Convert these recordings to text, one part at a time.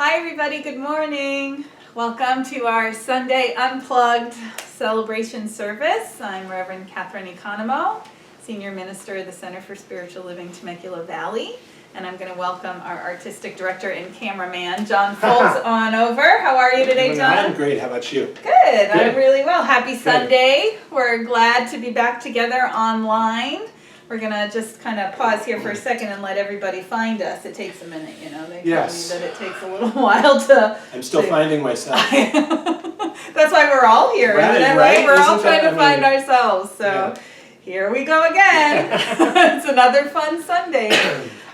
Hi everybody, good morning. Welcome to our Sunday Unplugged celebration service. I'm Rev Katherine Economou, Senior Minister of the Center for Spiritual Living, Temecula Valley. And I'm going to welcome our Artistic Director and Cameraman, John Foltz, on over. How are you today, John? I'm great. How about you? Good. I'm really well. Happy Sunday. We're glad to be back together online. We're going to just kind of pause here for a second and let everybody find us. It takes a minute, you know. They tell me that it takes a little while to... I'm still finding myself. That's why we're all here, isn't it? Right? We're all trying to find ourselves. So here we go again. It's another fun Sunday.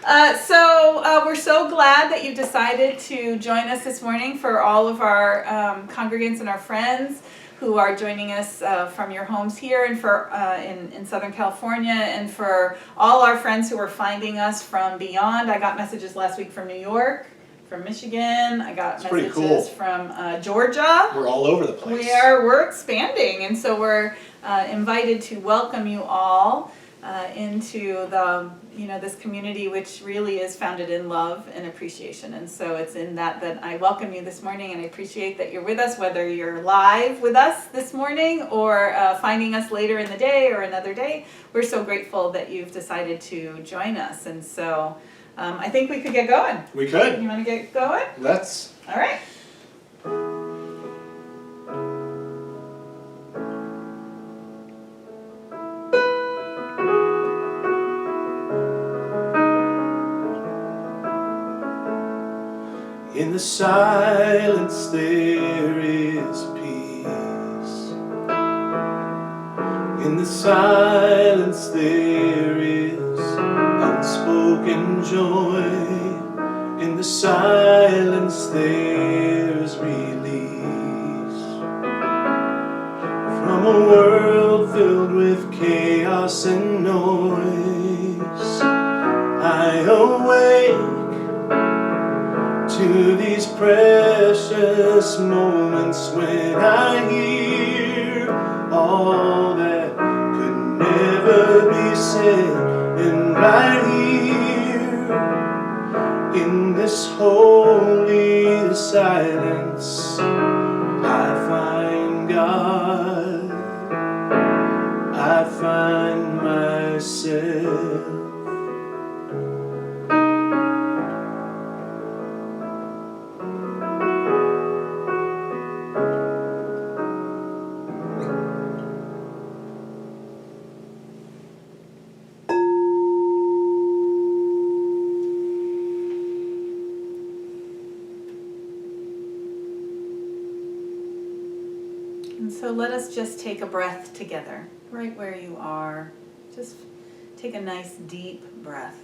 We're so glad that you decided to join us this morning, for all of our congregants and our friends who are joining us from your homes here and for in Southern California, and for all our friends who are finding us from beyond. I got messages last week from New York, from Michigan. I got messages from Georgia. We're all over the place. We're expanding, and so we're invited to welcome you all into the this community, which really is founded in love and appreciation. And so it's in that I welcome you this morning, and I appreciate that you're with us, whether you're live with us this morning or finding us later in the day or another day. We're so grateful that you've decided to join us. And so I think we could get going. We could. You want to get going? Let's. All right. In the silence there is peace. In the silence there is unspoken joy. In the silence there's release. From a world filled with chaos and noise, I awake to these precious moments when I hear all that could never be said. And right here in this holy silence, I find God, I find myself. So let us just take a breath together, right where you are. Just take a nice deep breath.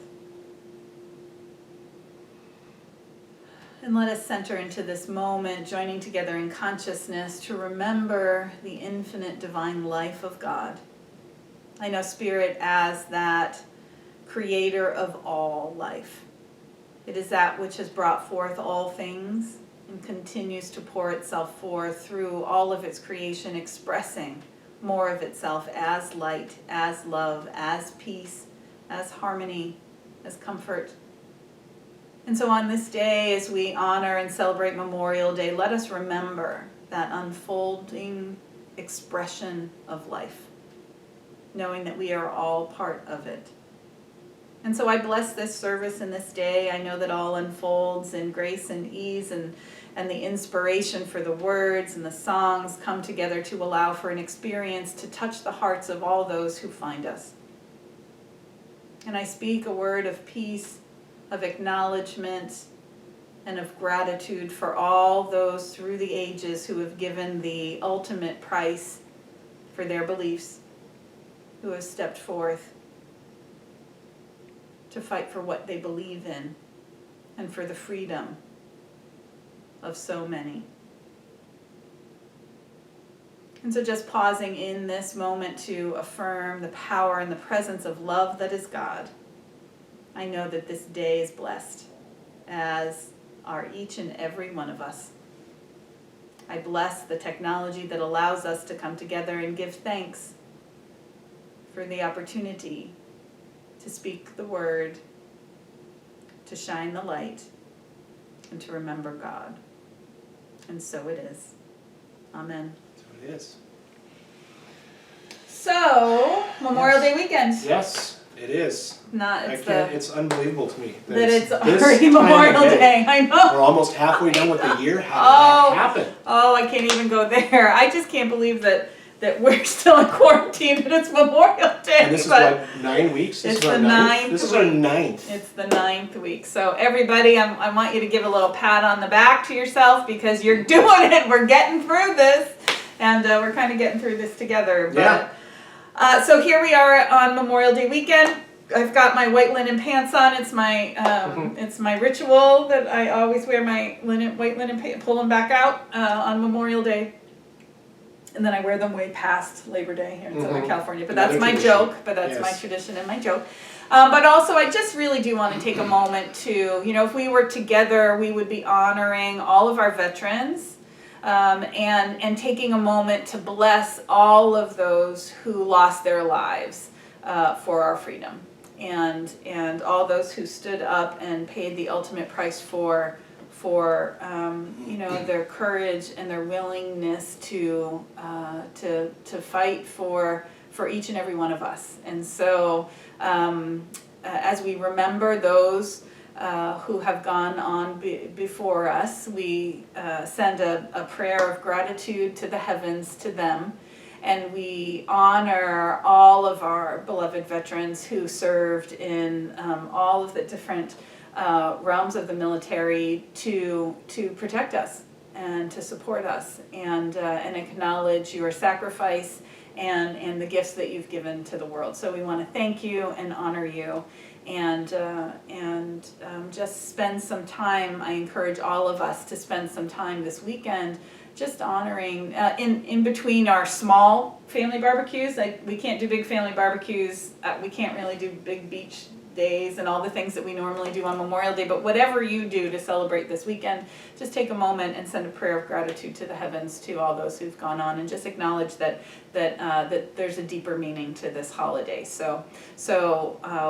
And let us center into this moment, joining together in consciousness to remember the infinite divine life of God. I know Spirit as that creator of all life. It is that which has brought forth all things and continues to pour itself forth through all of its creation, expressing more of itself as light, as love, as peace, as harmony, as comfort. And so on this day, as we honor and celebrate Memorial Day, let us remember that unfolding expression of life, knowing that we are all part of it. And so I bless this service and this day. I know that all unfolds in grace and ease, and the inspiration for the words and the songs come together to allow for an experience to touch the hearts of all those who find us. And I speak a word of peace, of acknowledgement, and of gratitude for all those through the ages who have given the ultimate price for their beliefs, who have stepped forth to fight for what they believe in and for the freedom of so many. And so just pausing in this moment to affirm the power and the presence of love that is God, I know that this day is blessed, as are each and every one of us. I bless the technology that allows us to come together and give thanks for the opportunity to speak the word, to shine the light, and to remember God. And so it is. Amen. So it is. So, Memorial Day weekend. Yes, it is. It's unbelievable to me that it's already Memorial Day. I know. We're almost halfway done with the year. How did that happen? Oh, I can't even go there. I just can't believe that we're still in quarantine and it's Memorial Day. And this is what, 9 weeks? It's the ninth. This is our 9th. It's the 9th week. So everybody, I want you to give a little pat on the back to yourself because you're doing it. We're getting through this, and we're kind of getting through this together. But, yeah. So here we are on Memorial Day weekend. I've got my white linen pants on. It's my it's my ritual that I always wear my white linen pants, pull them back out on Memorial Day. And then I wear them way past Labor Day here in Southern California. But that's my joke. But that's my tradition and my joke. But also, I just really do want to take a moment to, if we were together, we would be honoring all of our veterans and taking a moment to bless all of those who lost their lives for our freedom. And all those who stood up and paid the ultimate price for their courage and their willingness to fight for each and every one of us. And so as we remember those who have gone on before us, we send a prayer of gratitude to the heavens to them. And we honor all of our beloved veterans who served in all of the different realms of the military to protect us and to support us and acknowledge your sacrifice and the gifts that you've given to the world. So we want to thank you and honor you and just spend some time. I encourage all of us to spend some time this weekend just honoring in between our small family barbecues. We can't do big family barbecues. We can't really do big beach days and all the things that we normally do on Memorial Day. But whatever you do to celebrate this weekend, just take a moment and send a prayer of gratitude to the heavens to all those who've gone on, and just acknowledge that there's a deeper meaning to this holiday. So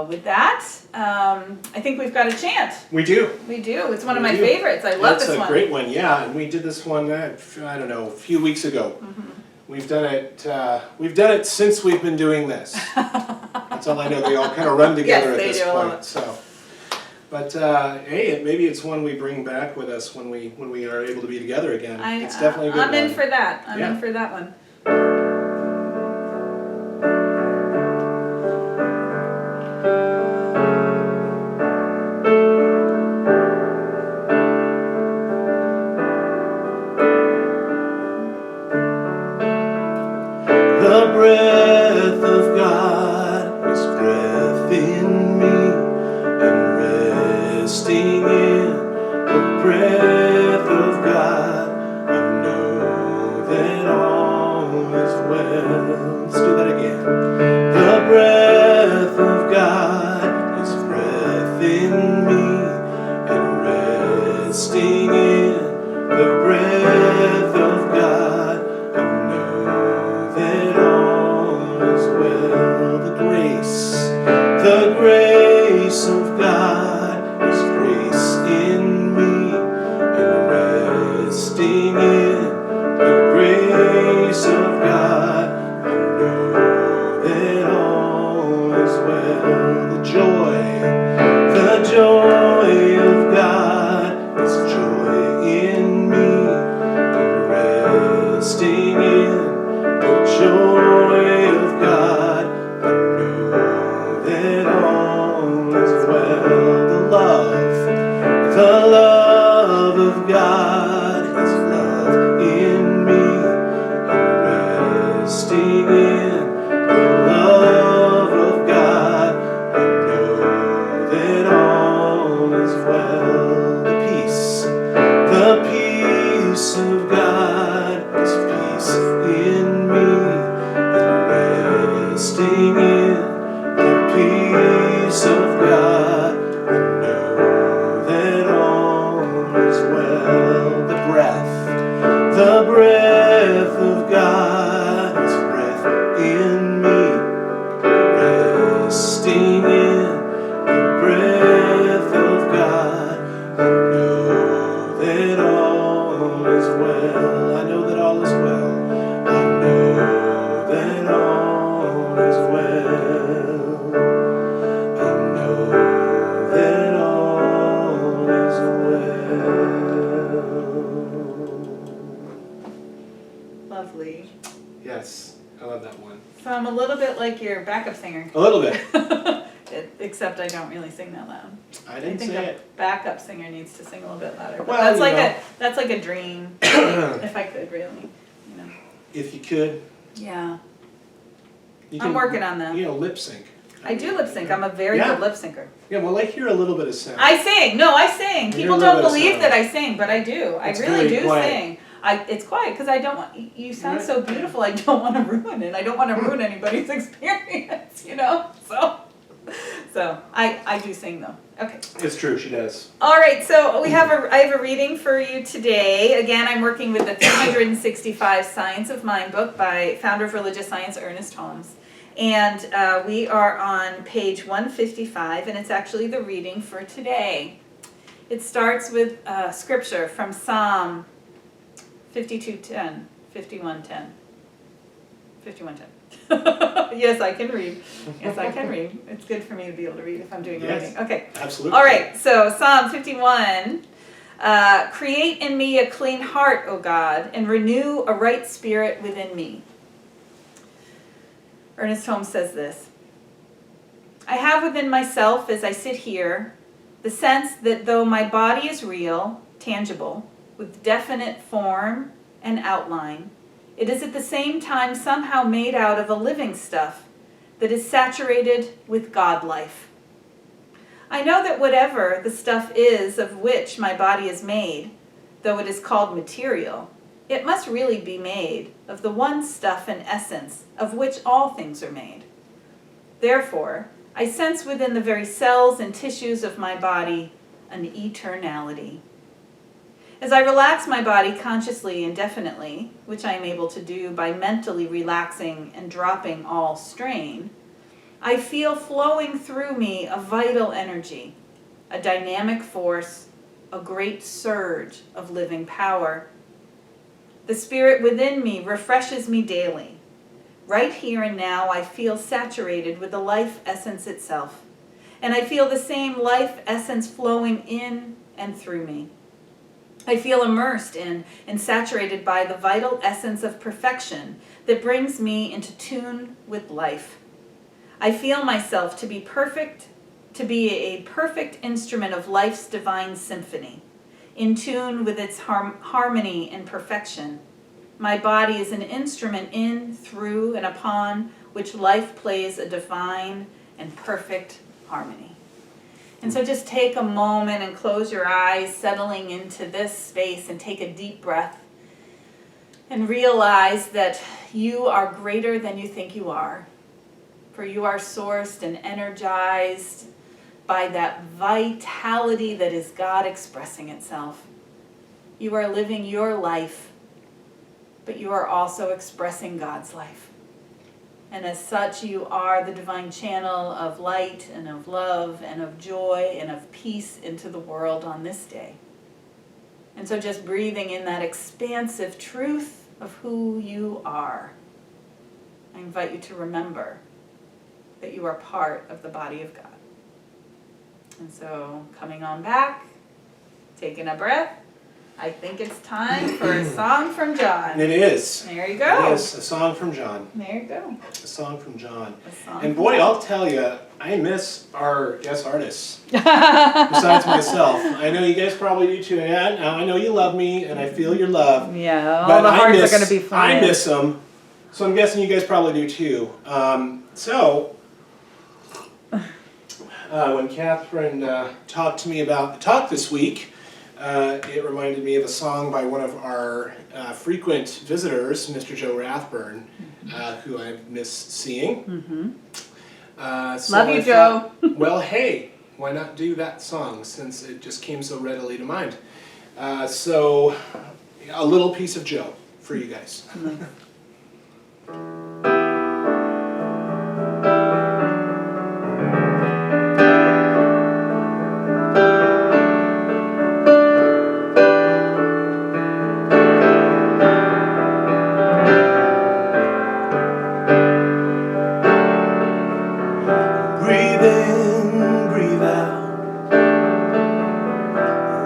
with that, I think we've got a chant. We do. We do. It's one of my favorites. I love this one. It's a great one, yeah. And we did this one, I don't know, a few weeks ago. We've done it since we've been doing this. That's all I know. They all kind of run together at this point. So, but hey, maybe it's one we bring back with us when we are able to be together again. It's definitely a good one. I'm in for that. I'm in for that one. The breath of God is breath in me, and resting in the breath of God, I know that all is well. Let's do that again. The breath of God is breath in me, and resting in the breath of God, the grace of God is grace in me, and resting in the grace of God, I know that all is well. The joy of God is joy in me, and resting in the joy of God, I know that all is well. The love of God is love in me, and resting in the love of God, I know that all is well. The peace of God is peace in me, and resting in the peace of God, I know that all is well. The breath of God is breath in me, resting in the breath of God, Lovely. Yes, I love that one. So I'm a little bit like your backup singer. A little bit. Except I don't really sing that loud. I didn't say think it. a backup singer needs to sing a little bit louder. But Well, that's like a dream. If I could really, If you could. Yeah. I'm working on that. Lip sync. I do lip sync. I'm a very good lip syncer. Yeah, well, I hear a little bit of sound. I sing. No, I sing. People don't believe that I sing, but I do. I really do sing. It's quiet because I don't want, you sound so beautiful, I don't want to ruin it. I don't want to ruin anybody's experience, So I do sing though. Okay. It's true, she does. All right, so I have a reading for you today. Again, I'm working with the 365 Science of Mind book by founder of religious science, Ernest Holmes. And we are on page 155, and it's actually the reading for today. It starts with scripture from Psalm 51:10. Yes, I can read. Yes, I can read. It's good for me to be able to read if I'm doing a reading. Okay. Absolutely. All right, so Psalm 51. Create in me a clean heart, O God, and renew a right spirit within me. Ernest Holmes says this: I have within myself, as I sit here, the sense that though my body is real, tangible, with definite form and outline, it is at the same time somehow made out of a living stuff that is saturated with God life. I know that whatever the stuff is of which my body is made, though it is called material, it must really be made of the one stuff and essence of which all things are made. Therefore, I sense within the very cells and tissues of my body an eternality. As I relax my body consciously and definitely, which I am able to do by mentally relaxing and dropping all strain, I feel flowing through me a vital energy, a dynamic force, a great surge of living power. The spirit within me refreshes me daily. Right here and now, I feel saturated with the life essence itself, and I feel the same life essence flowing in and through me. I feel immersed in and saturated by the vital essence of perfection that brings me into tune with life. I feel myself to be perfect, to be a perfect instrument of life's divine symphony, in tune with its harmony and perfection. My body is an instrument in, through, and upon which life plays a divine and perfect harmony. And so just take a moment and close your eyes, settling into this space, and take a deep breath and realize that you are greater than you think you are. For you are sourced and energized by that vitality that is God expressing itself. You are living your life, but you are also expressing God's life. And as such, you are the divine channel of light and of love and of joy and of peace into the world on this day. And so just breathing in that expansive truth of who you are, I invite you to remember that you are part of the body of God. And so coming on back, taking a breath, I think it's time for a song from John. It is. There you go. It is a song from John. There you go. A song from John. Song and boy, I'll tell you, I miss our guest artists. Besides myself. I know you guys probably do too. And I know you love me, and I feel your love. Yeah, all the hearts are going to be flying. I miss them. So I'm guessing you guys probably do too. When Catherine talked to me about the talk this week, it reminded me of a song by one of our frequent visitors, Mr. Joe Rathburn, who I've missed seeing. Mm-hmm. Love you, Joe. Well, hey, why not do that song since it just came so readily to mind? So, a little piece of Joe for you guys.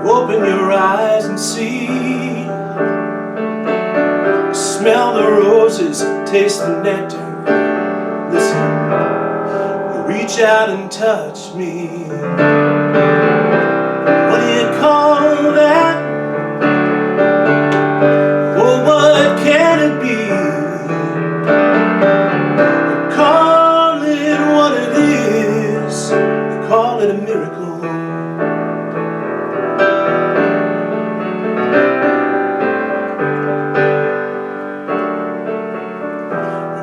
Open your eyes and see. smell the roses, taste the nectar. Listen, reach out and touch me. What do you call that? Oh, what can it be? Call it what it is. Call it a miracle.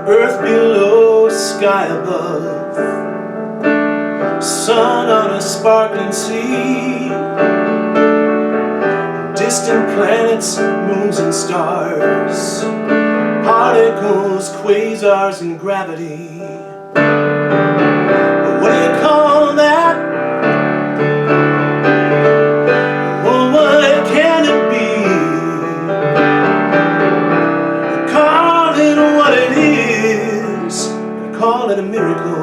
Earth below, sky above, sun on a sparkling sea, distant planets, moons and stars, particles, quasars and gravity. What do you call that? Well, what can it be? Call it what it is. Call it a miracle.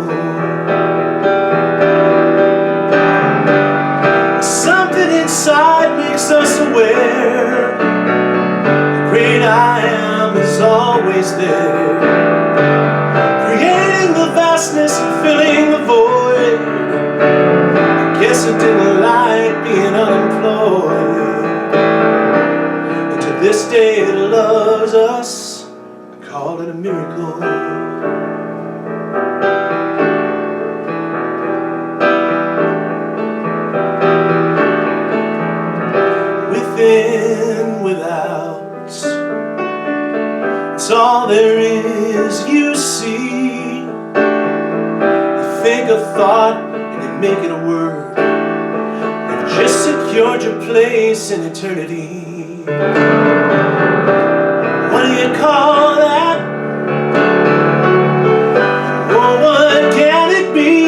Something inside makes us aware. The great I am is always there, creating the vastness and filling the void. I guess it didn't like being unemployed, and to this day it loves us. I call it a miracle. Within, without, it's all there is, you see. You think a thought and you make it a word. You've just secured your place in eternity. What do you call that? Oh, what can it be?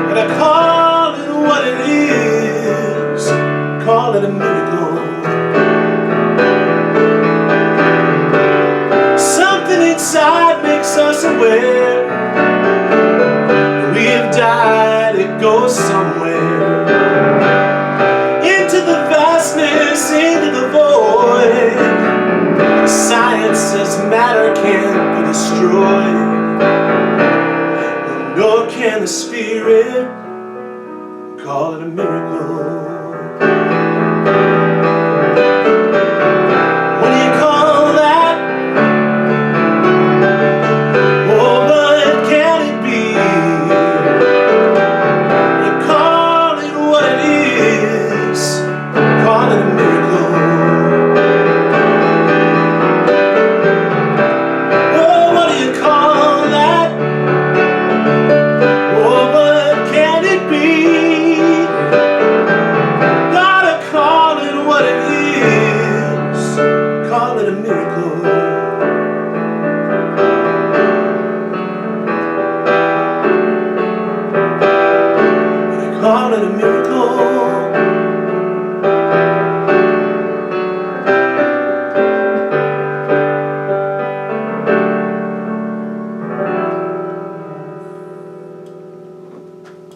And I call it what it is. Call it a miracle. Something inside makes us aware. We have died, it goes somewhere. Into the vastness, into the void. Science says matter can't be destroyed, nor can the spirit. Call it a miracle. What do you call that? Oh, what can it be? You call it what it is. Call it a miracle. Oh, what do you call that? Oh, what can it be? Gotta call it what it is. Call it a miracle. Call it a miracle.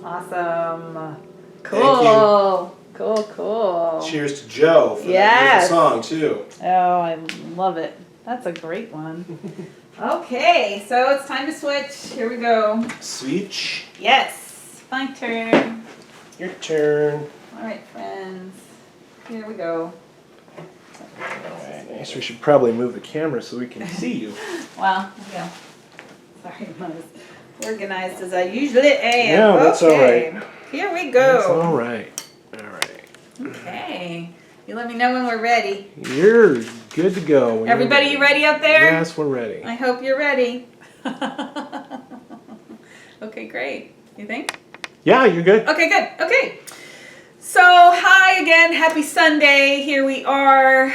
Awesome. Thank Cool. Cool. Cheers to Joe for that Yes. beautiful song too. Oh, I love it. That's a great one. Okay, so it's time to switch. Here we go. Switch. Yes, my turn. Your turn. All right, friends. Here we go. Alright, I guess we should probably move the camera so we can see you. Well, yeah. Sorry, I'm not as organized as I usually am. No, that's okay. all right. Here we That's go. alright. Alright. Okay. You let me know when we're ready. You're good to go. when you're Everybody, you ready out there? Yes, we're ready. I hope you're ready. Okay, great. You think? Yeah, you're good. Okay, good. Okay. So, hi again. Happy Sunday. Here we are.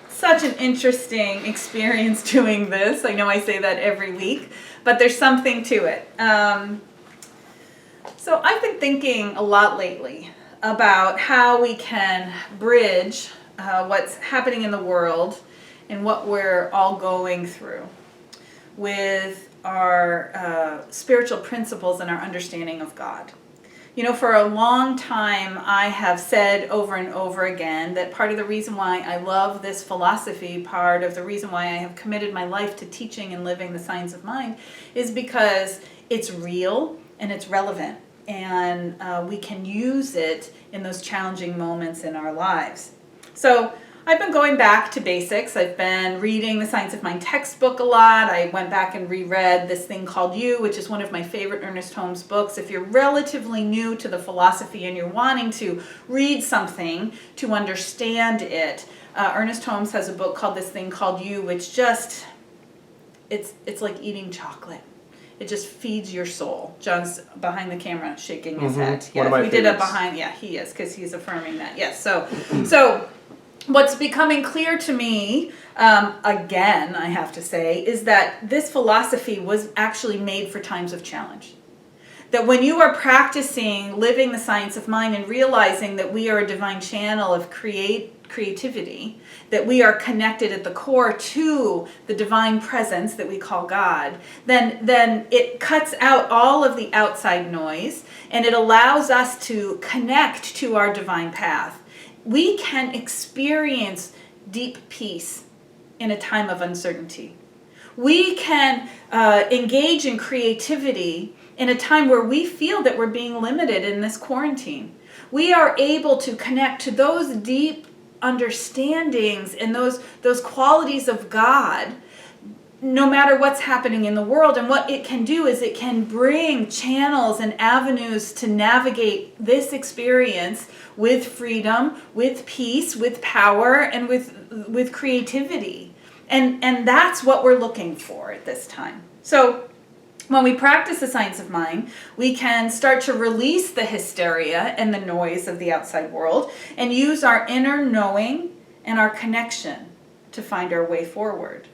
Such an interesting experience doing this. I know I say that every week, but there's something to it. So I've been thinking a lot lately about how we can bridge what's happening in the world and what we're all going through with our spiritual principles and our understanding of God. For a long time, I have said over and over again that part of the reason why I love this philosophy, part of the reason why I have committed my life to teaching and living the science of mind, is because it's real and it's relevant. And we can use it in those challenging moments in our lives. So I've been going back to basics. I've been reading the Science of Mind textbook a lot. I went back and reread This Thing Called You, which is one of my favorite Ernest Holmes books. If you're relatively new to the philosophy and you're wanting to read something to understand it, Ernest Holmes has a book called This Thing Called You, which just, it's like eating chocolate. It just feeds your soul. John's behind the camera shaking his head. One of my we did a favorites. behind, he is, because he's affirming that. Yes, so what's becoming clear to me, again, I have to say, is that this philosophy was actually made for times of challenge. That when you are practicing living the science of mind and realizing that we are a divine channel of creativity, that we are connected at the core to the divine presence that we call God, then it cuts out all of the outside noise and it allows us to connect to our divine path. We can experience deep peace in a time of uncertainty. We can engage in creativity in a time where we feel that we're being limited in this quarantine. We are able to connect to those deep understandings and those qualities of God no matter what's happening in the world. And what it can do is it can bring channels and avenues to navigate this experience with freedom, with peace, with power, and with creativity. And that's what we're looking for at this time. So when we practice the science of mind, we can start to release the hysteria and the noise of the outside world and use our inner knowing and our connection to find our way forward.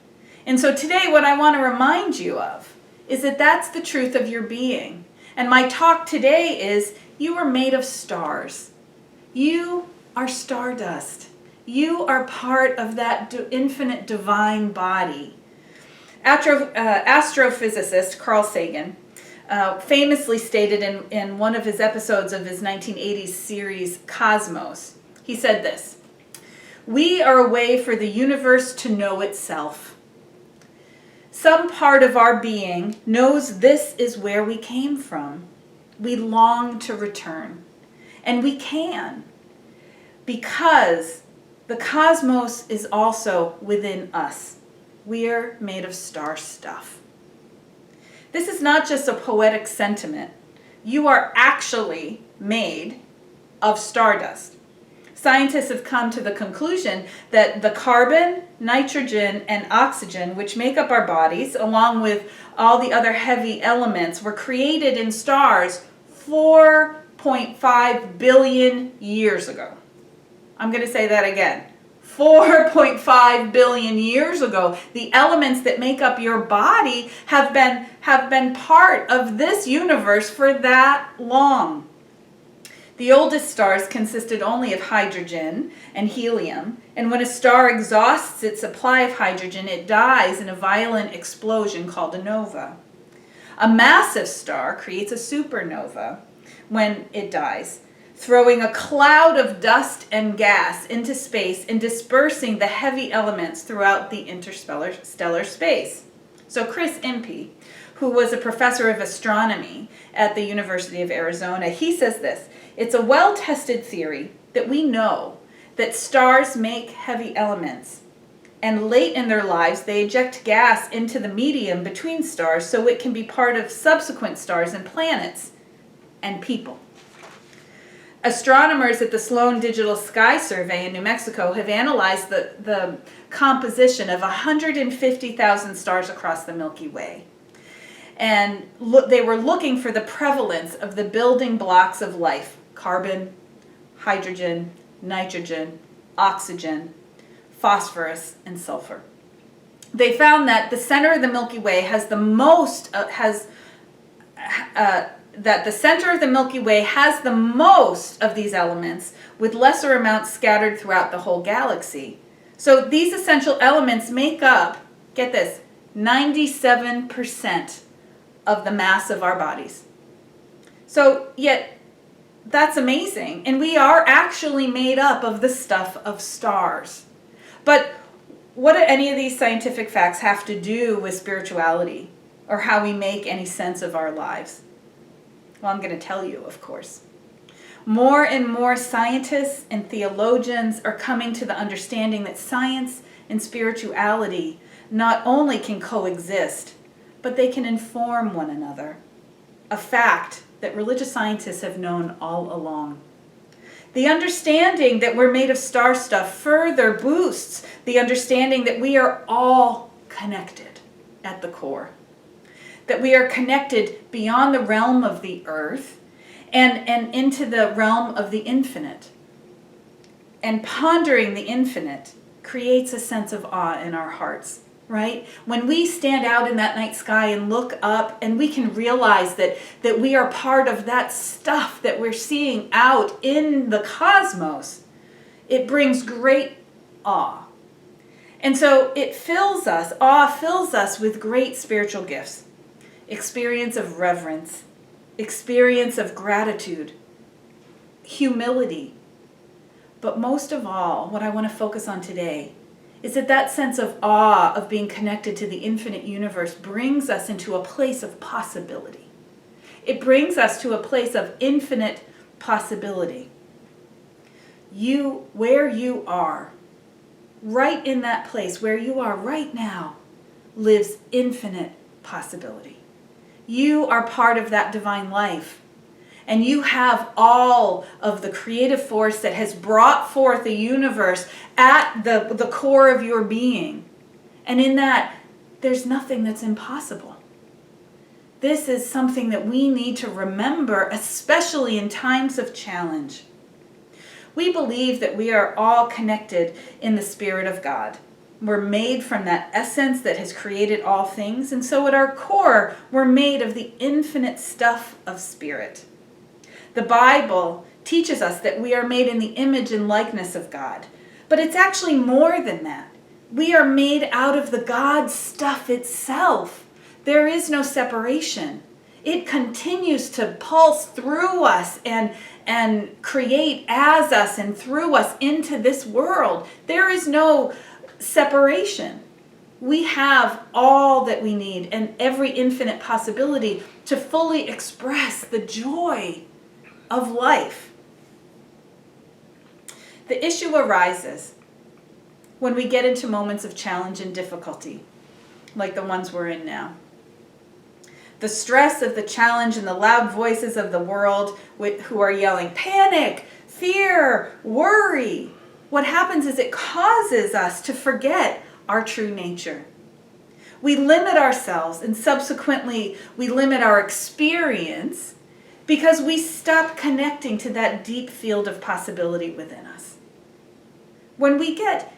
And so today what I want to remind you of is that that's the truth of your being. And my talk today is you are made of stars. You are stardust. You are part of that infinite divine body. Astrophysicist Carl Sagan famously stated in one of his episodes of his 1980s series Cosmos, he said this: "We are a way for the universe to know itself. Some part of our being knows this is where we came from. We long to return. And we can, because the cosmos is also within us. We're made of star stuff." This is not just a poetic sentiment. You are actually made of stardust. Scientists have come to the conclusion that the carbon, nitrogen, and oxygen, which make up our bodies, along with all the other heavy elements, were created in stars 4.5 billion years ago. I'm going to say that again. 4.5 billion years ago, the elements that make up your body have been part of this universe for that long. The oldest stars consisted only of hydrogen and helium, and when a star exhausts its supply of hydrogen, it dies in a violent explosion called a nova. A massive star creates a supernova when it dies, throwing a cloud of dust and gas into space and dispersing the heavy elements throughout the interstellar space. So Chris Impey, who was a professor of astronomy at the University of Arizona, he says this: "It's a well-tested theory that we know that stars make heavy elements, and late in their lives they eject gas into the medium between stars so it can be part of subsequent stars and planets and people." Astronomers at the Sloan Digital Sky Survey in New Mexico have analyzed the composition of 150,000 stars across the Milky Way. And they were looking for the prevalence of the building blocks of life: carbon, hydrogen, nitrogen, oxygen, phosphorus, and sulfur. They found that the center of the Milky Way has the most of these elements, with lesser amounts scattered throughout the whole galaxy. So these essential elements make up, get this, 97% of the mass of our bodies. So yet that's amazing. And we are actually made up of the stuff of stars. But what do any of these scientific facts have to do with spirituality or how we make any sense of our lives? Well, I'm going to tell you, of course. More and more scientists and theologians are coming to the understanding that science and spirituality not only can coexist, but they can inform one another. A fact that religious scientists have known all along. The understanding that we're made of star stuff further boosts the understanding that we are all connected at the core. That we are connected beyond the realm of the earth and into the realm of the infinite. And pondering the infinite creates a sense of awe in our hearts, right? When we stand out in that night sky and look up and we can realize that we are part of that stuff that we're seeing out in the cosmos, it brings great awe. And so awe fills us with great spiritual gifts. Experience of reverence, experience of gratitude, humility. But most of all, what I want to focus on today is that sense of awe of being connected to the infinite universe brings us into a place of possibility. It brings us to a place of infinite possibility. Where you are, right in that place where you are right now, lives infinite possibility. You are part of that divine life. And you have all of the creative force that has brought forth the universe at the core of your being. And in that, there's nothing that's impossible. This is something that we need to remember, especially in times of challenge. We believe that we are all connected in the Spirit of God. We're made from that essence that has created all things. And so at our core, we're made of the infinite stuff of spirit. The Bible teaches us that we are made in the image and likeness of God. But it's actually more than that. We are made out of the God stuff itself. There is no separation. It continues to pulse through us and create as us and through us into this world. There is no separation. We have all that we need and every infinite possibility to fully express the joy of life. The issue arises when we get into moments of challenge and difficulty, like the ones we're in now. The stress of the challenge and the loud voices of the world who are yelling, panic, fear, worry. What happens is it causes us to forget our true nature. We limit ourselves and subsequently we limit our experience because we stop connecting to that deep field of possibility within us. When we get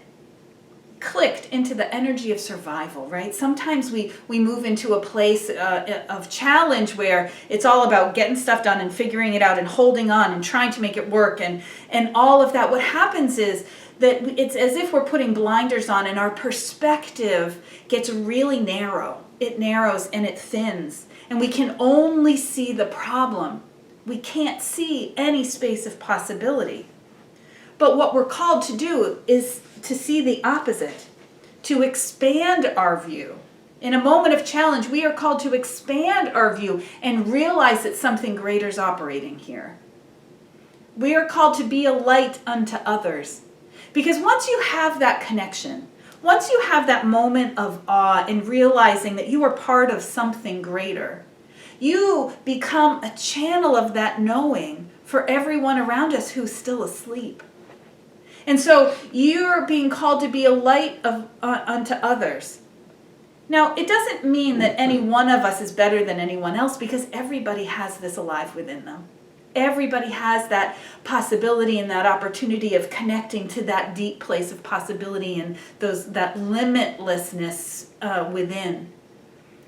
clicked into the energy of survival, right? Sometimes we move into a place of challenge where it's all about getting stuff done and figuring it out and holding on and trying to make it work and all of that. What happens is that it's as if we're putting blinders on and our perspective gets really narrow. It narrows and it thins. And we can only see the problem. We can't see any space of possibility. But what we're called to do is to see the opposite, to expand our view. In a moment of challenge, we are called to expand our view and realize that something greater is operating here. We are called to be a light unto others. Because once you have that connection, once you have that moment of awe and realizing that you are part of something greater, you become a channel of that knowing for everyone around us who's still asleep. And so you're being called to be a light unto others. Now, it doesn't mean that any one of us is better than anyone else because everybody has this alive within them. Everybody has that possibility and that opportunity of connecting to that deep place of possibility and that limitlessness within.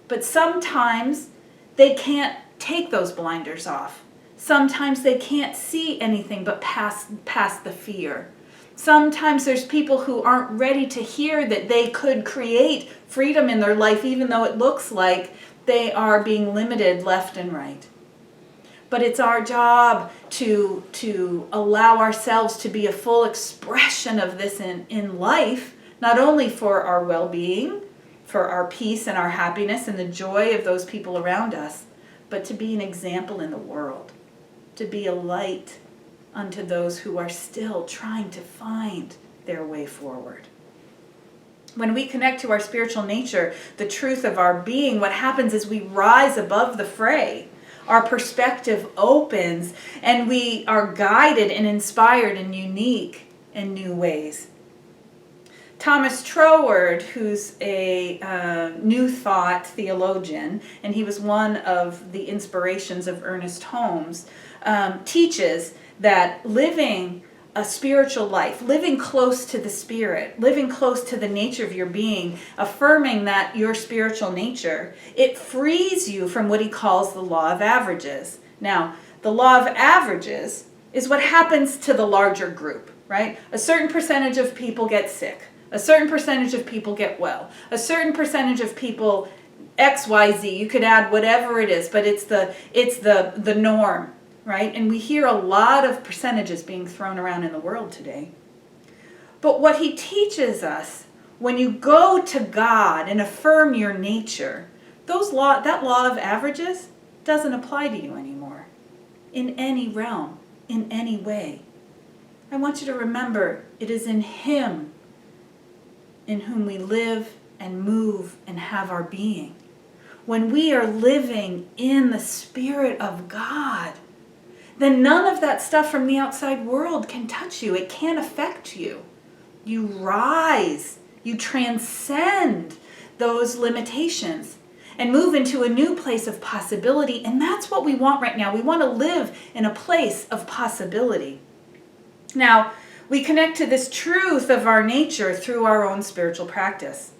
But sometimes they can't take those blinders off. Sometimes they can't see anything but past the fear. Sometimes there's people who aren't ready to hear that they could create freedom in their life even though it looks like they are being limited left and right. But it's our job to allow ourselves to be a full expression of this in life, not only for our well-being, for our peace and our happiness and the joy of those people around us, but to be an example in the world, to be a light unto those who are still trying to find their way forward. When we connect to our spiritual nature, the truth of our being, what happens is we rise above the fray. Our perspective opens and we are guided and inspired in unique and new ways. Thomas Troward, who's a New Thought theologian, and he was one of the inspirations of Ernest Holmes, teaches that living a spiritual life, living close to the Spirit, living close to the nature of your being, affirming that your spiritual nature, it frees you from what he calls the law of averages. Now, the law of averages is what happens to the larger group, right? A certain percentage of people get sick. A certain percentage of people get well. A certain percentage of people, X, Y, Z, you could add whatever it is, but it's the norm. Right? And we hear a lot of percentages being thrown around in the world today. But what he teaches us, when you go to God and affirm your nature, that law of averages doesn't apply to you anymore. In any realm, in any way. I want you to remember, it is in him in whom we live and move and have our being. When we are living in the Spirit of God, then none of that stuff from the outside world can touch you. It can't affect you. You rise. You transcend those limitations and move into a new place of possibility. And that's what we want right now. We want to live in a place of possibility. Now, we connect to this truth of our nature through our own spiritual practice.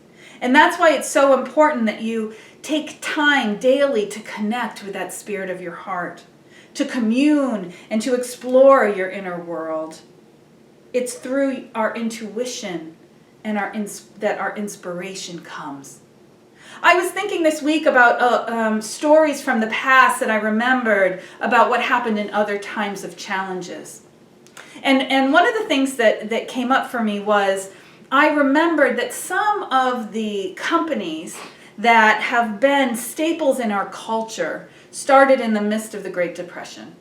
And that's why it's so important that you take time daily to connect with that spirit of your heart, to commune and to explore your inner world. It's through our intuition and that our inspiration comes. I was thinking this week about stories from the past that I remembered about what happened in other times of challenges. And one of the things that came up for me was I remembered that some of the companies that have been staples in our culture started in the midst of the Great Depression.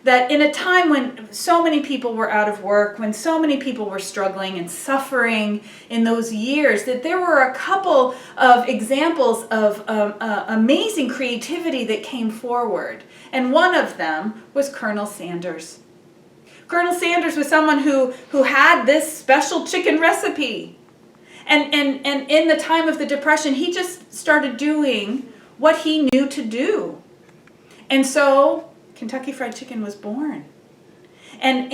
That in a time when so many people were out of work, when so many people were struggling and suffering in those years, that there were a couple of examples of amazing creativity that came forward. And one of them was Colonel Sanders. Colonel Sanders was someone who had this special chicken recipe. And in the time of the Depression, he just started doing what he knew to do. And so Kentucky Fried Chicken was born. And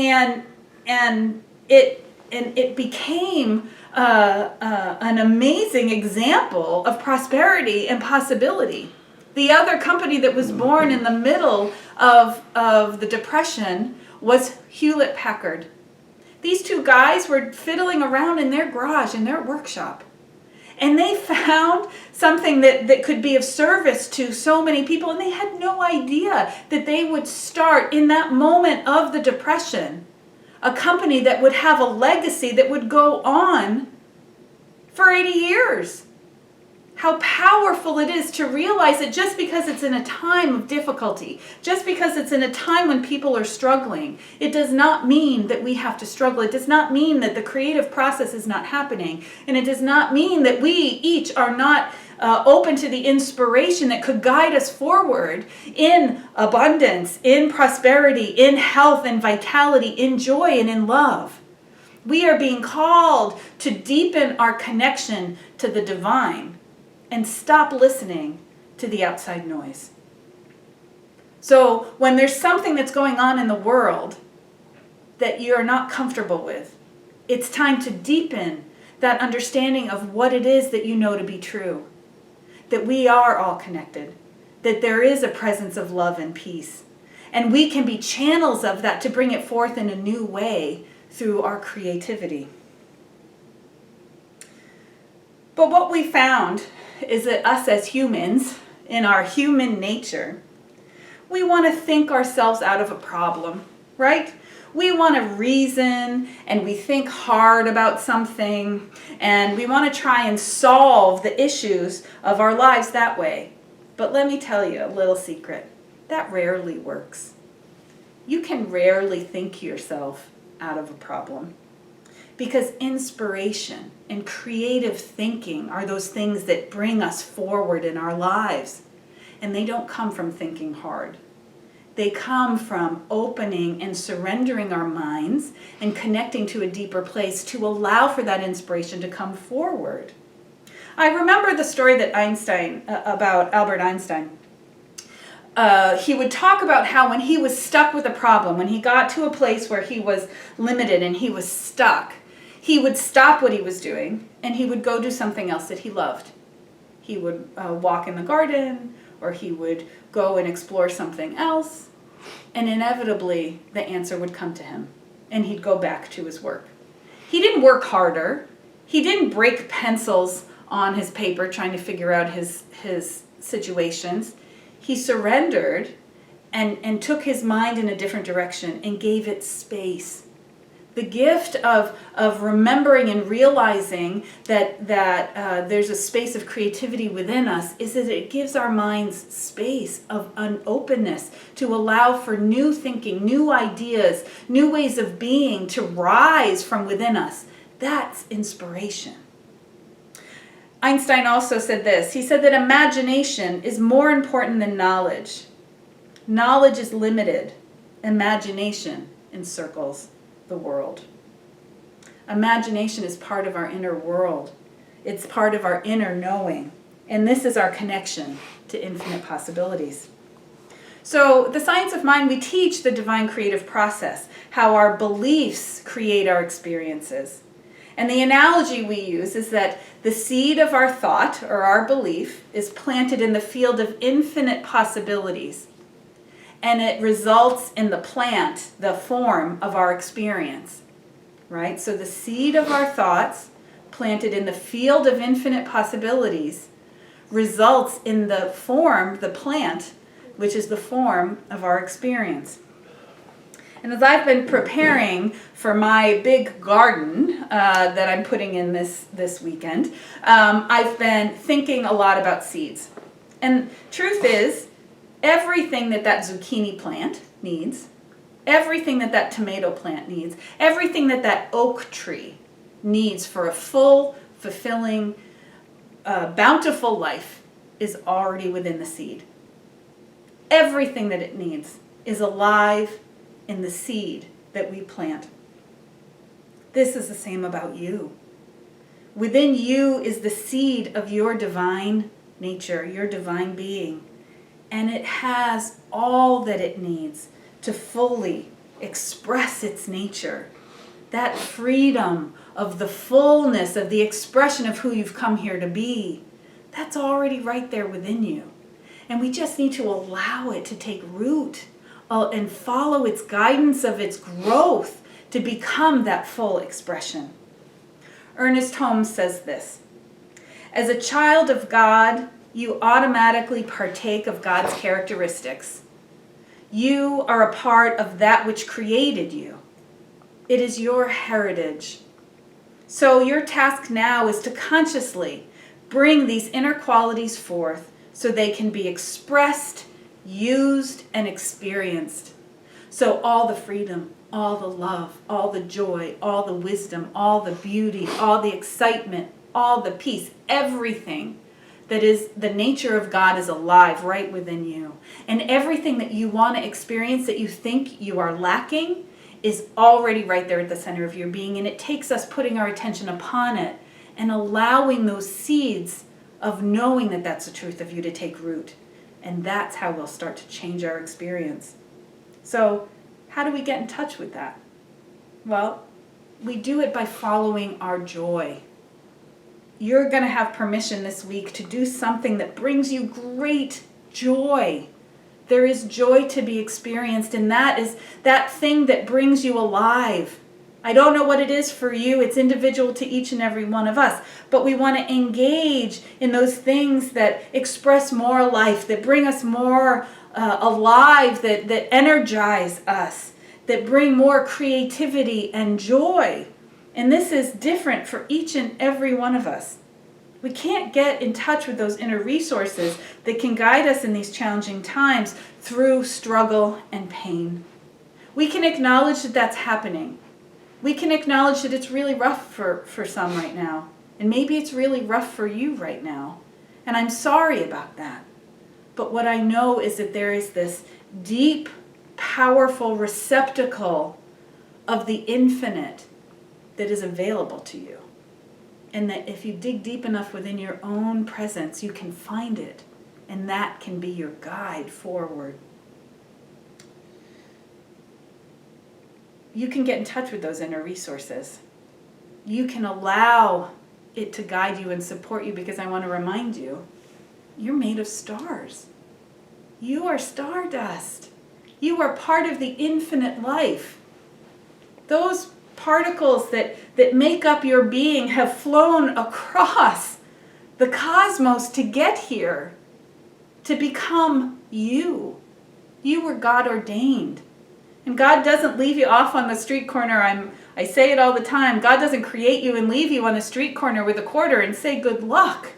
it became an amazing example of prosperity and possibility. The other company that was born in the middle of the Depression was Hewlett-Packard. These two guys were fiddling around in their garage, in their workshop. And they found something that could be of service to so many people. And they had no idea that they would start in that moment of the Depression a company that would have a legacy that would go on for 80 years. How powerful it is to realize that just because it's in a time of difficulty, just because it's in a time when people are struggling, it does not mean that we have to struggle. It does not mean that the creative process is not happening. And it does not mean that we each are not open to the inspiration that could guide us forward in abundance, in prosperity, in health and vitality, in joy and in love. We are being called to deepen our connection to the divine and stop listening to the outside noise. So when there's something that's going on in the world that you're not comfortable with, it's time to deepen that understanding of what it is that you know to be true. That we are all connected. That there is a presence of love and peace. And we can be channels of that to bring it forth in a new way through our creativity. But what we found is that us as humans, in our human nature, We want to think ourselves out of a problem, right? We want to reason and we think hard about something and we want to try and solve the issues of our lives that way. But let me tell you a little secret. That rarely works. You can rarely think yourself out of a problem because inspiration and creative thinking are those things that bring us forward in our lives. And they don't come from thinking hard. They come from opening and surrendering our minds and connecting to a deeper place to allow for that inspiration to come forward. I remember the story that about Albert Einstein. He would talk about how when he was stuck with a problem, when he got to a place where he was limited and he was stuck, he would stop what he was doing and he would go do something else that he loved. He would walk in the garden, or he would go and explore something else, and inevitably the answer would come to him, and he'd go back to his work. He didn't work harder. He didn't break pencils on his paper trying to figure out his situations. He surrendered and took his mind in a different direction and gave it space. The gift of remembering and realizing that there's a space of creativity within us is that it gives our minds space of an openness to allow for new thinking, new ideas, new ways of being to rise from within us. That's inspiration. Einstein also said this. He said that imagination is more important than knowledge. Knowledge is limited. Imagination encircles the world. Imagination is part of our inner world. It's part of our inner knowing. And this is our connection to infinite possibilities. So the science of mind, we teach the divine creative process, how our beliefs create our experiences. And the analogy we use is that the seed of our thought or our belief is planted in the field of infinite possibilities. And it results in the plant, the form of our experience, right? So the seed of our thoughts planted in the field of infinite possibilities results in the form, the plant, which is the form of our experience. And as I've been preparing for my big garden that I'm putting in this weekend, I've been thinking a lot about seeds. And truth is, everything that zucchini plant needs, everything that tomato plant needs, everything that oak tree needs for a full, fulfilling, bountiful life is already within the seed. Everything that it needs is alive in the seed that we plant. This is the same about you. Within you is the seed of your divine nature, your divine being. And it has all that it needs to fully express its nature. That freedom of the fullness of the expression of who you've come here to be, that's already right there within you. And we just need to allow it to take root and follow its guidance of its growth to become that full expression. Ernest Holmes says this: as a child of God, you automatically partake of God's characteristics. You are a part of that which created you. It is your heritage. So your task now is to consciously bring these inner qualities forth so they can be expressed, used, and experienced. So all the freedom, all the love, all the joy, all the wisdom, all the beauty, all the excitement, all the peace, everything that is the nature of God is alive right within you. And everything that you want to experience that you think you are lacking is already right there at the center of your being. And it takes us putting our attention upon it and allowing those seeds of knowing that that's the truth of you to take root. And that's how we'll start to change our experience. So how do we get in touch with that? Well, we do it by following our joy. You're going to have permission this week to do something that brings you great joy. There is joy to be experienced, and that is that thing that brings you alive. I don't know what it is for you. It's individual to each and every one of us. But we want to engage in those things that express more life, that bring us more alive, that energize us, that bring more creativity and joy. And this is different for each and every one of us. We can't get in touch with those inner resources that can guide us in these challenging times through struggle and pain. We can acknowledge that that's happening. We can acknowledge that it's really rough for some right now. And maybe it's really rough for you right now. And I'm sorry about that. But what I know is that there is this deep, powerful receptacle of the infinite that is available to you. And that if you dig deep enough within your own presence, you can find it. And that can be your guide forward. You can get in touch with those inner resources. You can allow it to guide you and support you, because I want to remind you, you're made of stars. You are stardust. You are part of the infinite life. Those particles that make up your being have flown across the cosmos to get here, to become you. You were God ordained. And God doesn't leave you off on the street corner. I say it all the time. God doesn't create you and leave you on the street corner with a quarter and say good luck.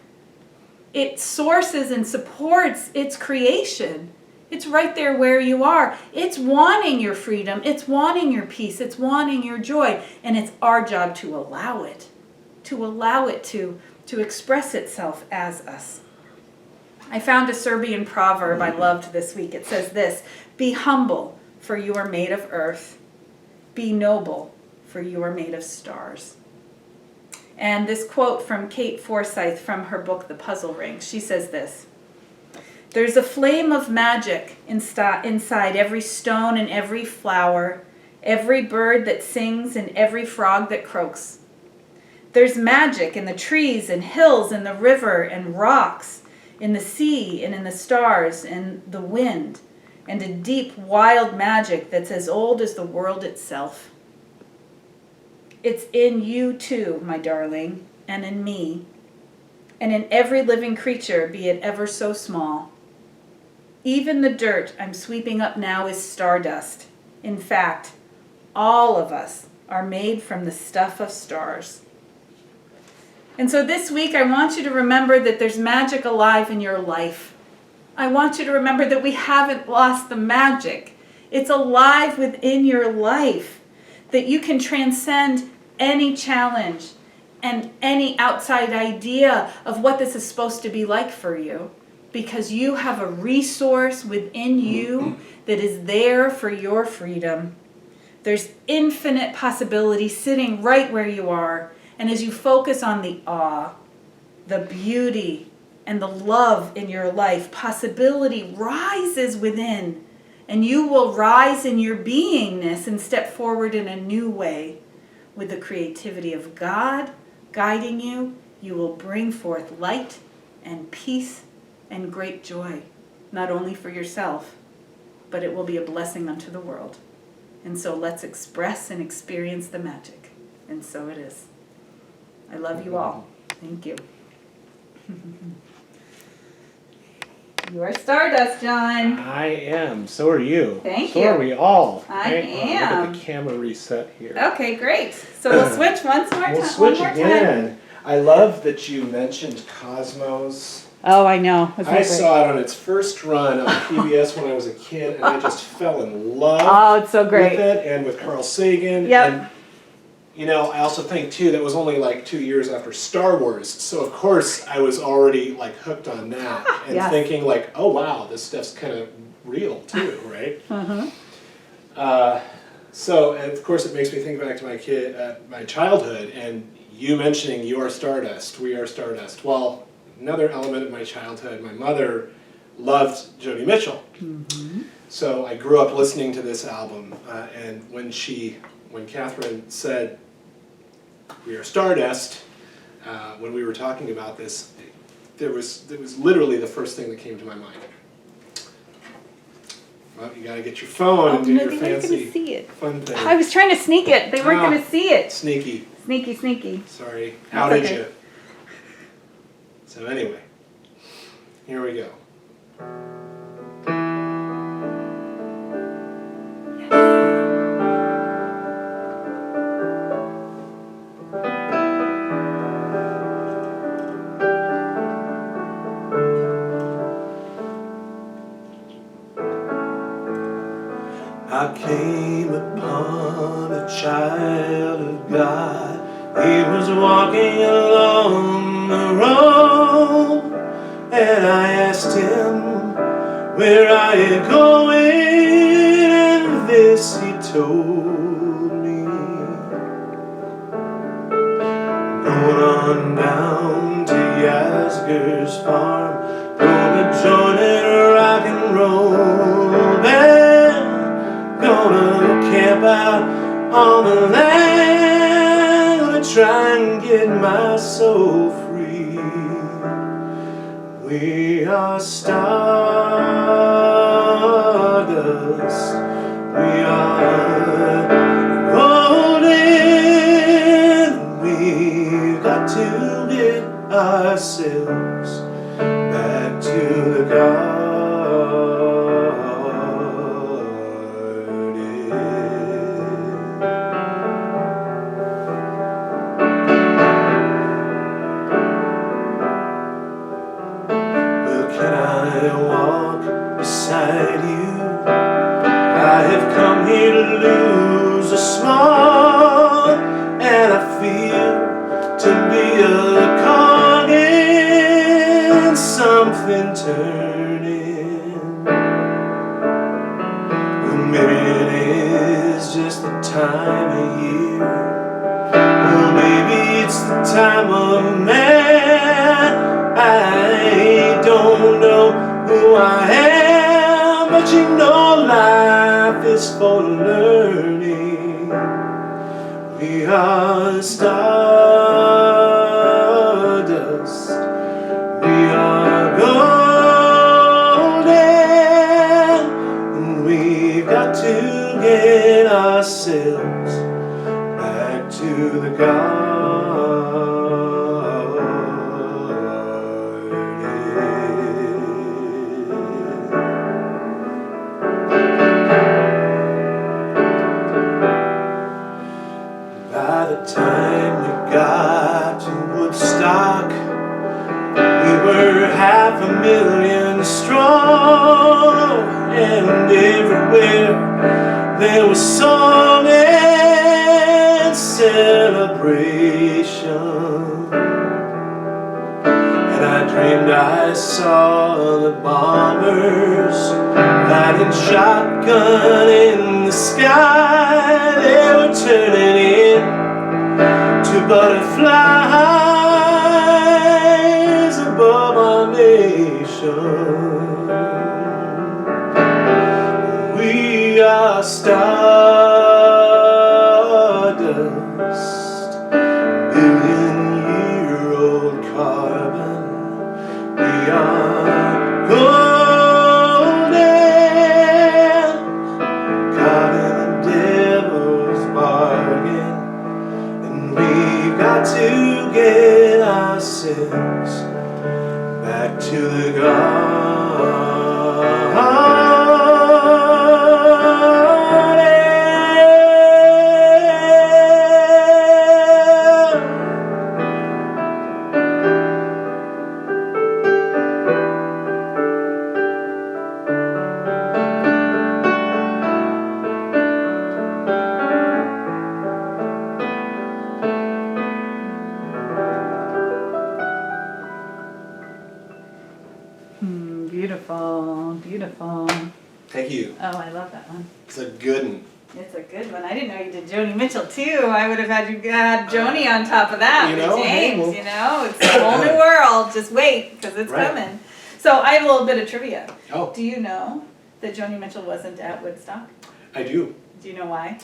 It sources and supports its creation. It's right there where you are. It's wanting your freedom. It's wanting your peace. It's wanting your joy. And it's our job to allow it to express itself as us. I found a Serbian proverb I loved this week. It says this: be humble, for you are made of earth. Be noble, for you are made of stars. And this quote from Kate Forsyth from her book, The Puzzle Ring, she says this: there's a flame of magic inside every stone and every flower, every bird that sings and every frog that croaks. There's magic in the trees and hills and the river and rocks, in the sea and in the stars and the wind, and a deep, wild magic that's as old as the world itself. It's in you too, my darling, and in me, and in every living creature, be it ever so small. Even the dirt I'm sweeping up now is stardust. In fact, all of us are made from the stuff of stars. And so this week, I want you to remember that there's magic alive in your life. I want you to remember that we haven't lost the magic. It's alive within your life, that you can transcend any challenge and any outside idea of what this is supposed to be like for you, because you have a resource within you that is there for your freedom. There's infinite possibility sitting right where you are. And as you focus on the awe, the beauty, and the love in your life, possibility rises within. And you will rise in your beingness and step forward in a new way. With the creativity of God guiding you, you will bring forth light and peace and great joy, not only for yourself, but it will be a blessing unto the world. And so let's express and experience the magic. And so it is. I love you all. Thank you. You are stardust, John. I am. So are you. Thank so you. So are we all. I am. Look at the camera reset here. Okay, great. So we'll switch once more time. We'll switch again. I love that you mentioned Cosmos. Oh, I know. I saw it on its first run on PBS when I was a kid, and I just fell in love it's so great. with it, and with Carl Sagan. Yep. And, you know, I also think, too, that was only like 2 years after Star Wars. So, of course, I was already, like, hooked on that. And Yes. thinking, like, oh, wow, this stuff's kind of real, too, right? So, and of course, it makes me think back to my childhood, and you mentioning you are stardust, we are stardust. Well, another element of my childhood, my mother loved Joni Mitchell. So I grew up listening to this album, and when Katherine said, we are stardust, when we were talking about this, there was literally the first thing that came to my mind. Well, you gotta get your phone and do your fancy fun thing. I was trying to sneak it. They weren't going to see it. Sneaky. Sneaky. Sorry. That's How did okay. you? So anyway, here we go. came upon a child of God. He was walking along the road, and I asked him, "Where are you going?" And this he told me: "Going on down to Yasgur's farm, gonna join in a rock and roll band, gonna camp out on the land, gonna try and get my soul free. We are stardust, we are golden, we've got to get ourselves back to the garden." Well, can I walk beside you? I have come here to lose a small, and I feel to be a cog in something turning. Well, maybe it is just the time of year. Well, maybe it's the time of man. I don't know who I am, but you know life is for learning. We are stardust, we are golden, and we've got to get ourselves back to the garden. By the time we got to Woodstock, we were 500,000 strong, and everywhere there was song and celebration. And I dreamed I saw the bombers riding shotgun in the sky. They were turning in to butterflies above our nation. We are stardust, billion-year-old carbon. We are golden, caught in the devil's bargain. We've got to get ourselves back to the garden. Beautiful, beautiful. Thank you. Oh, I love that one. It's a good one. It's a good one. I didn't know you did Joni Mitchell too. I would have had you add Joni on top of that with James. You know, it's a whole new world. Just wait, because it's coming. So I have a little bit of trivia. Oh. Do you know that Joni Mitchell wasn't at Woodstock? I do. Do you know why?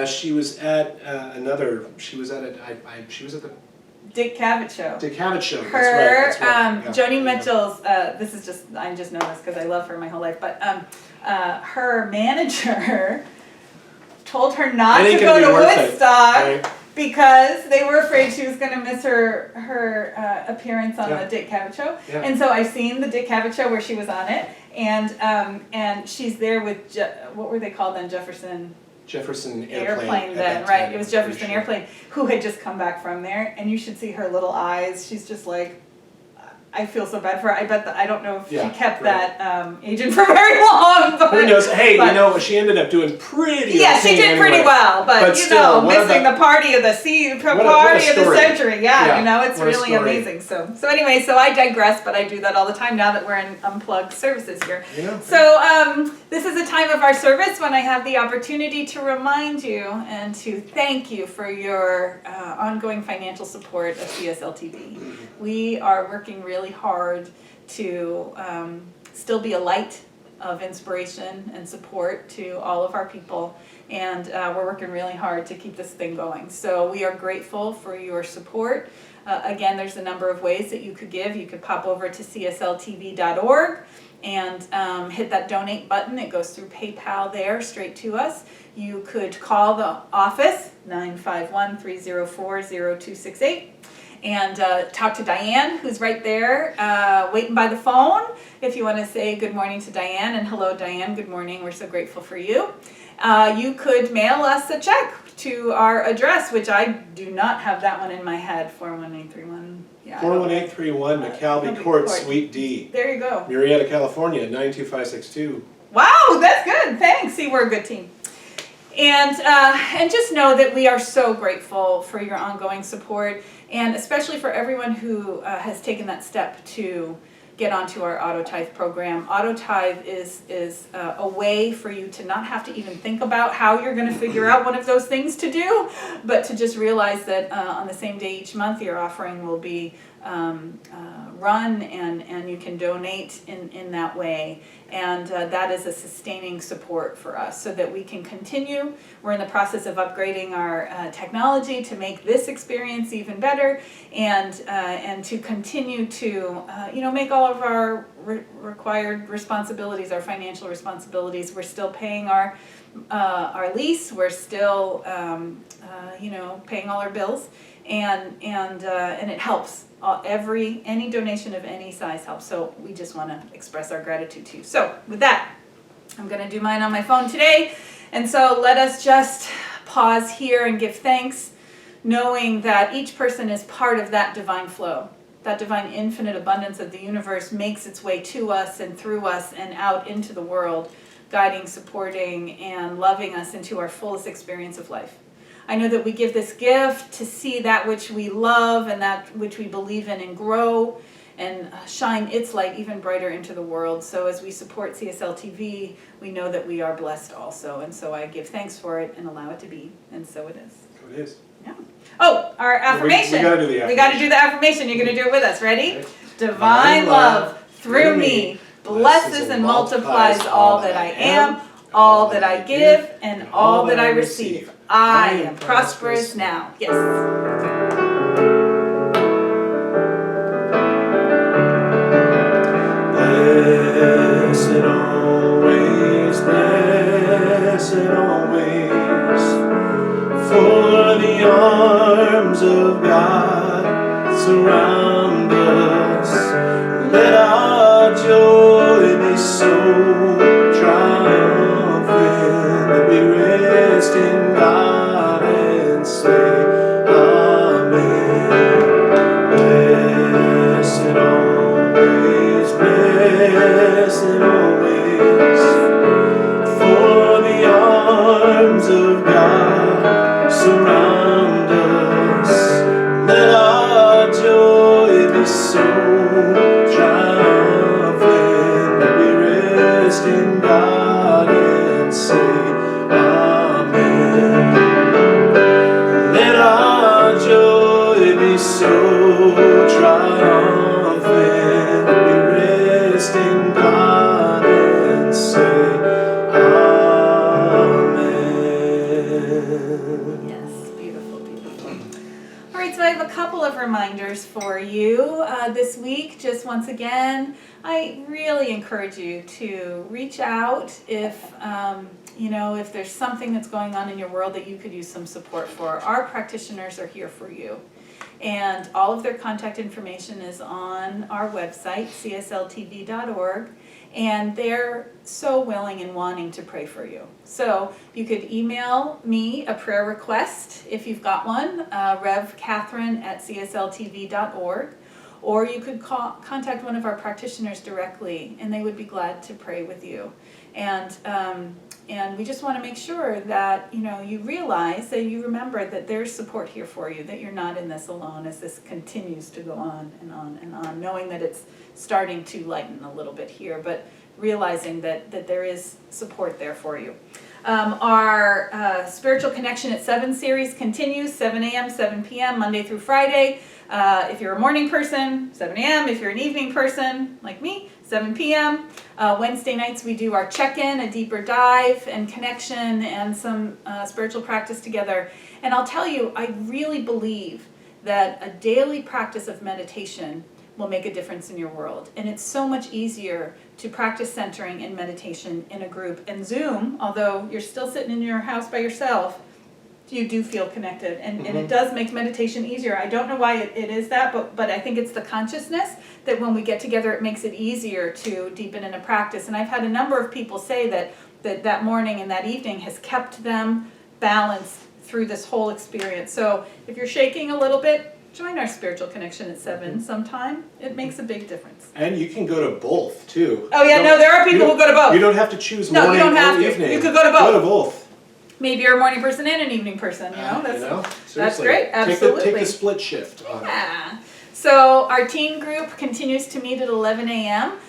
She was at she was at the Dick Cavett show. Dick Cavett show. Her, that's right. Yeah. Joni Mitchell's, this is just, I just know this because I love her my whole life, but her manager told her not to go to Woodstock because they were afraid she was going to miss her appearance on the Dick Cavett show. Yeah. And so I've seen the Dick Cavett show where she was on it, and she's there with, what were they called then, Jefferson Airplane then, right? It was Jefferson Airplane, who had just come back from there, and you should see her little eyes. She's just like, I feel so bad for her. I don't know if Yeah, she kept right. that agent for very long. But, Who knows? Hey, but, you know, she ended up doing pretty yeah, okay she did anyway. pretty well, but you still, know, what missing about- the party of the what a story. century. Yeah, you know, it's what a really story. amazing. So anyway, so I digress, but I do that all the time now that we're in Unplugged services here. You know, So this is a time of our service when I have the opportunity to remind you and to thank you for your ongoing financial support of CSLTV. We are working really hard to still be a light of inspiration and support to all of our people, and we're working really hard to keep this thing going. So we are grateful for your support. Again, there's a number of ways that you could give. You could pop over to CSLTV.org and hit that donate button. It goes through PayPal there straight to us. You could call the office, 951-304-0268. And talk to Diane, who's right there waiting by the phone. If you want to say good morning to Diane, and hello Diane, good morning, we're so grateful for you. You could mail us a check to our address, which I do not have that one in my head, 41831. Yeah, 41831 McAlvey Court, Suite D. There you go. Murrieta, California, 92562. Wow, that's good, thanks. See, we're a good team. And just know that we are so grateful for your ongoing support, and especially for everyone who has taken that step to get onto our Auto Tithe program. Auto Tithe is a way for you to not have to even think about how you're going to figure out one of those things to do, but to just realize that on the same day each month your offering will be run, and you can donate in that way. And that is a sustaining support for us so that we can continue. We're in the process of upgrading our technology to make this experience even better, and to continue to make all of our required responsibilities, our financial responsibilities. We're still paying our lease. We're still paying all our bills, and it helps. Any donation of any size helps. So we just want to express our gratitude to you. So with that, I'm going to do mine on my phone today. And so let us just pause here and give thanks, knowing that each person is part of that divine flow. That divine infinite abundance of the universe makes its way to us and through us and out into the world, guiding, supporting, and loving us into our fullest experience of life. I know that we give this gift to see that which we love and that which we believe in and grow and shine its light even brighter into the world. So as we support CSLTV, we know that we are blessed also. And so I give thanks for it and allow it to be. And so it is. So it is. Yeah. Oh, our affirmation. We got to do the affirmation. We got to do the affirmation. You're going to do it with us. Ready? Okay. Divine love through me blesses and multiplies all that I am, all that I give, and all that I receive. I am prosperous now. Yes. Blessed always, for the arms of God surround us. Let our joy be so triumphant that we rest in God and say, Amen. Blessed always, for the arms of God surround us. Let our joy be so triumphant that we rest in God and say, Amen. Let our joy be so triumphant that we rest in God and say, Amen. Yes, beautiful, beautiful. All right, so I have a couple of reminders for you this week. Just once again, I really encourage you to reach out if if there's something that's going on in your world that you could use some support for. Our practitioners are here for you. And all of their contact information is on our website, CSLTV.org. And they're so willing and wanting to pray for you. So you could email me a prayer request if you've got one, Rev Katherine at CSLTV.org. or you could contact one of our practitioners directly, and they would be glad to pray with you. And we just want to make sure that you realize, that you remember that there's support here for you, that you're not in this alone as this continues to go on and on and on, knowing that it's starting to lighten a little bit here, but realizing that there is support there for you. Our Spiritual Connection at 7 series continues, 7 a.m., 7 p.m., Monday through Friday. If you're a morning person, 7 a.m. If you're an evening person, like me, 7 p.m. Wednesday nights we do our check-in, a deeper dive and connection and some spiritual practice together. And I'll tell you, I really believe that a daily practice of meditation will make a difference in your world. And it's so much easier to practice centering and meditation in a group. And Zoom, although you're still sitting in your house by yourself, you do feel connected, and it does make meditation easier. I don't know why it is that, but I think it's the consciousness that when we get together, it makes it easier to deepen in a practice. And I've had a number of people say that morning and that evening has kept them balanced through this whole experience. So if you're shaking a little bit, join our Spiritual Connection at 7 sometime. It makes a big difference. And you can go to both, too. Oh yeah, no, there are people who go to both. You don't have to choose No, morning you don't have or to. evening. You could go to both. Go to both. Maybe you're a morning person and an evening person, that's seriously. great, absolutely. Take the split shift on it. Yeah. So our teen group continues to meet at 11 a.m.,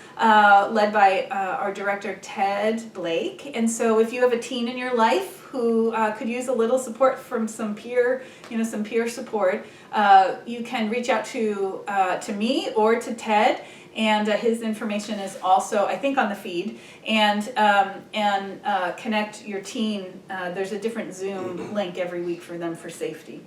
led by our director, Ted Blake. And so if you have a teen in your life who could use a little support from some peer support, you can reach out to me or to Ted. And his information is also, I think, on the feed. And connect your teen. There's a different Zoom link every week for them for safety.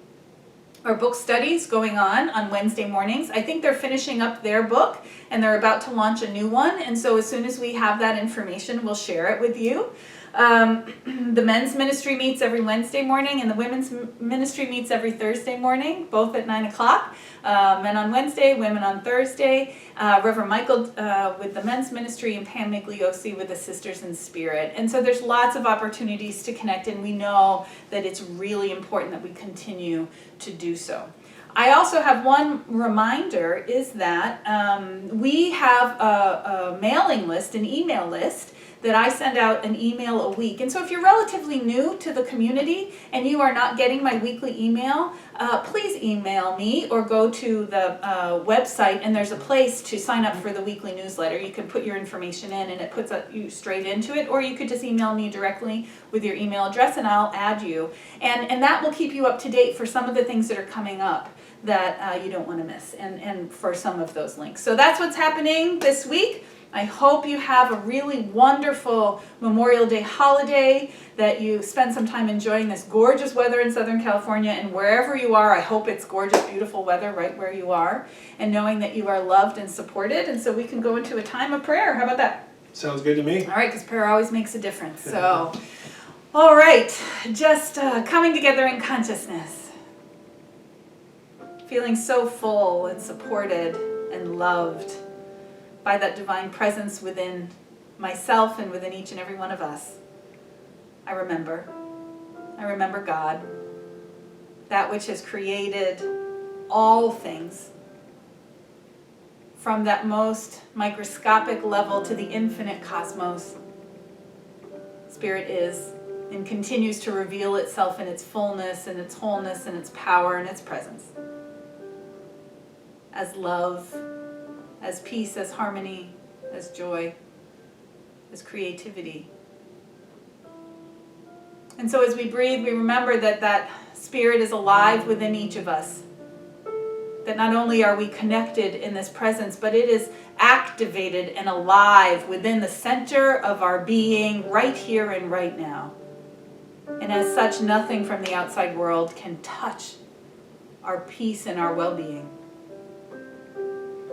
Our book studies going on Wednesday mornings. I think they're finishing up their book, and they're about to launch a new one. And so as soon as we have that information, we'll share it with you. The men's ministry meets every Wednesday morning, and the women's ministry meets every Thursday morning, both at 9 o'clock. Men on Wednesday, women on Thursday. Reverend Michael with the men's ministry, and Pam Migliosi with the Sisters in Spirit. And so there's lots of opportunities to connect, and we know that it's really important that we continue to do so. I also have one reminder, is that we have a mailing list, an email list, that I send out an email a week. And so if you're relatively new to the community and you are not getting my weekly email, please email me or go to the website, and there's a place to sign up for the weekly newsletter. You can put your information in and it puts you straight into it, or you could just email me directly with your email address and I'll add you. And that will keep you up to date for some of the things that are coming up that you don't want to miss, and for some of those links. So that's what's happening this week. I hope you have a really wonderful Memorial Day holiday, that you spend some time enjoying this gorgeous weather in Southern California, and wherever you are, I hope it's gorgeous, beautiful weather right where you are, and knowing that you are loved and supported. And so we can go into a time of prayer. How about that? Sounds good to me. All right, because prayer always makes a difference. So, all right, just coming together in consciousness, feeling so full and supported and loved by that divine presence within myself and within each and every one of us. I remember God, that which has created all things, from that most microscopic level to the infinite cosmos. Spirit is and continues to reveal itself in its fullness and its wholeness and its power and its presence. As love, as peace, as harmony, as joy, as creativity. And so as we breathe, we remember that that Spirit is alive within each of us. That not only are we connected in this presence, but it is activated and alive within the center of our being right here and right now. And as such, nothing from the outside world can touch our peace and our well-being.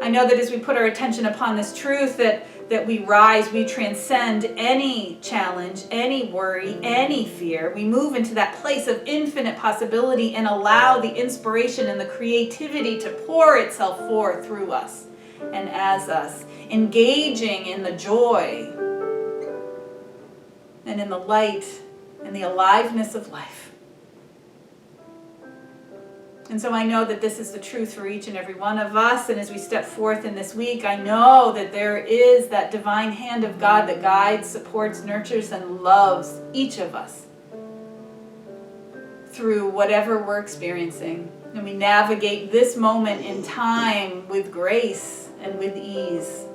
I know that as we put our attention upon this truth, that we rise, we transcend any challenge, any worry, any fear. We move into that place of infinite possibility and allow the inspiration and the creativity to pour itself forth through us and as us, engaging in the joy and in the light and the aliveness of life. And so I know that this is the truth for each and every one of us. And as we step forth in this week, I know that there is that divine hand of God that guides, supports, nurtures, and loves each of us through whatever we're experiencing. And we navigate this moment in time with grace and with ease.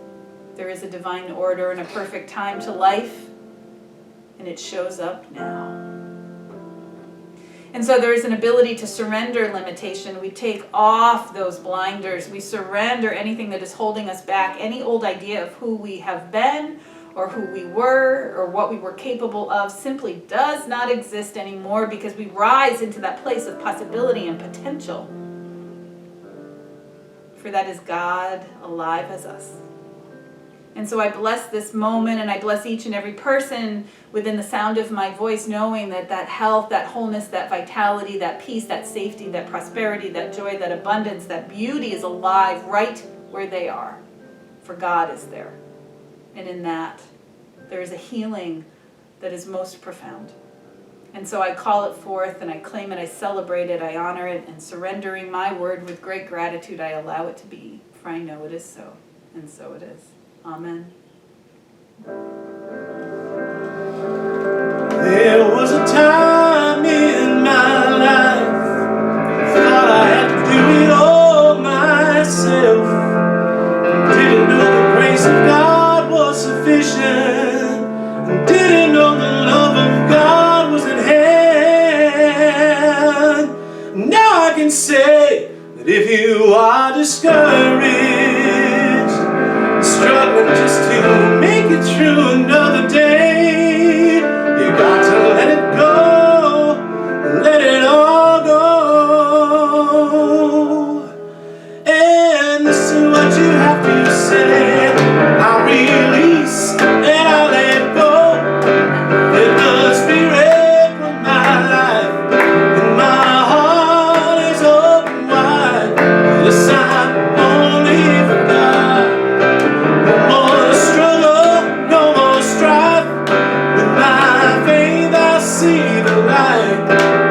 There is a divine order and a perfect time to life, and it shows up now. And so there is an ability to surrender limitation. We take off those blinders. We surrender anything that is holding us back, any old idea of who we have been or who we were or what we were capable of simply does not exist anymore, because we rise into that place of possibility and potential. For that is God alive as us. And so I bless this moment, and I bless each and every person within the sound of my voice, knowing that that health, that wholeness, that vitality, that peace, that safety, that prosperity, that joy, that abundance, that beauty is alive right where they are. For God is there. And in that, there is a healing that is most profound. And so I call it forth, and I claim it, I celebrate it, I honor it, and surrendering my word with great gratitude, I allow it to be. For I know it is so, and so it is. Amen. There was a time in my life thought I had to do it all myself. Didn't know the grace of God was sufficient. Didn't know the love of God was at hand. Now I can say that if you are discouraged, struggling just to make it through another day, you got to let it go, let it all go. And this is what you have to say: I release and I let go. Let the Spirit from my life, and my heart is open wide. Yes, I'm only for God. No more struggle, no more strife. With my faith I see the light.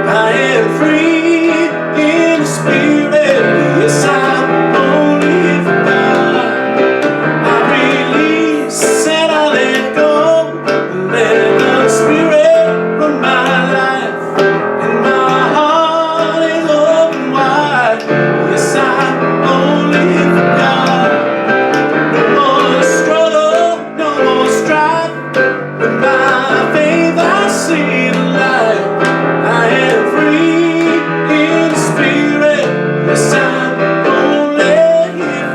I am free in the Spirit. Yes, I'm only for God. I release and I let go. Let the Spirit run my life, and my heart is open wide. Yes, I'm only for God. No more struggle, no more strife. With my faith I see the light. I am free in the Spirit. Yes, I'm only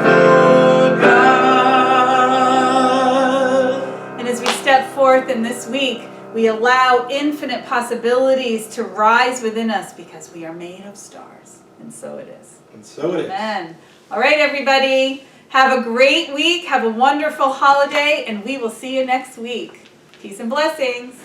for God. And as we step forth in this week, we allow infinite possibilities to rise within us, because we are made of stars. And so it is. And so it is. Amen. All right, everybody. Have a great week. Have a wonderful holiday, and we will see you next week. Peace and blessings.